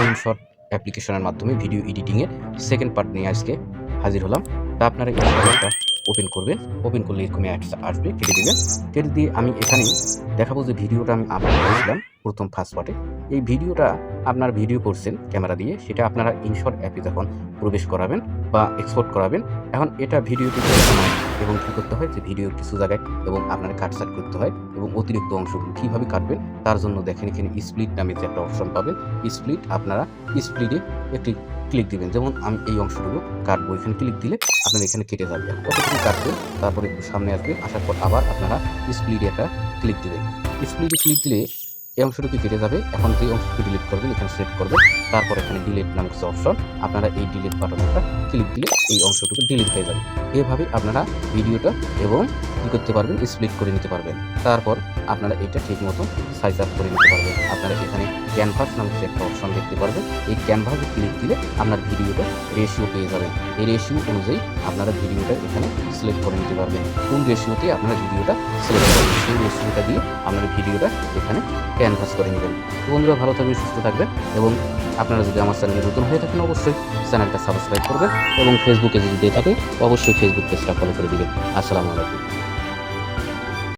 InShot অ্যাপ্লিকেশনের মাধ্যমে video এডিটিংয়ের second part নিয়ে আজকে হাজির হলাম। তা আপনারা ইনশটটা ওপেন করবেন, ওপেন করলে এরকম অ্যাডস আসবে, কেটে দেবেন। কেটে দিয়ে আমি এখানে দেখাবো যে ভিডিওটা আমি আপলোড করেছিলাম প্রথম ফার্স্ট পার্টে। এই ভিডিওটা আপনার ভিডিও করছেন ক্যামেরা দিয়ে, সেটা আপনারা ইনশট অ্যাপে যখন প্রবেশ করাবেন বা এক্সপোর্ট করাবেন, এখন এটা ভিডিওটি এবং কী করতে হয় যে ভিডিওর কিছু জায়গায় এবং আপনার কাটছাট করতে হয় এবং অতিরিক্ত অংশগুলো কীভাবে কাটবেন তার জন্য দেখেন এখানে স্প্লিট নামে যে একটা অপশন পাবেন, স্প্লিট আপনারা স্প্লিটে একটি ক্লিক দিবেন। যেমন আমি এই অংশটুকু কাটবো, এখানে ক্লিক দিলে আপনারা এখানে কেটে যাবে। কতটুকু কাটবেন তারপরে একটু সামনে আসবেন, আসার পর আবার আপনারা স্প্লিটে একটা ক্লিক দিবেন। স্প্লিটে ক্লিক দিলে এই অংশটুকু কেটে যাবে। এখন যে অংশটুকু ডিলিট করবেন এখানে সিলেক্ট করবেন, তারপর এখানে ডিলিট নামক যে অপশন, আপনারা এই ডিলিট বাটনটা ক্লিক দিলে এই অংশটুকু ডিলিট হয়ে যাবে। এভাবে আপনারা ভিডিওটা এবং কী করতে পারবেন, স্প্লিট করে নিতে পারবেন। তারপর আপনারা এটা ঠিক মতো সাইজ আপ করে নিতে পারবেন। আপনারা এখানে ক্যানভাস নামক যে একটা অপশন দেখতে পারবেন, এই ক্যানভাসে ক্লিক দিলে আপনার ভিডিওটা রেশিও পেয়ে যাবেন। এই রেশিও অনুযায়ী আপনারা ভিডিওটা এখানে সিলেক্ট করে নিতে পারবেন। কোন রেশিওতে আপনারা ভিডিওটা সিলেক্ট করবেন সেই রেশিওটা দিয়ে আপনারা ভিডিওটা এখানে ক্যানভাস করে নেবেন। তো বন্ধুরা, ভালো থাকবেন, সুস্থ থাকবেন এবং আপনারা যদি আমার চ্যানেলে নতুন হয়ে থাকেন অবশ্যই চ্যানেলটা সাবস্ক্রাইব করবেন এবং ফেসবুকে যদি দিয়ে থাকে অবশ্যই ফেসবুক পেজটা ফলো করে দিবেন। আসসালামু আলাইকুম।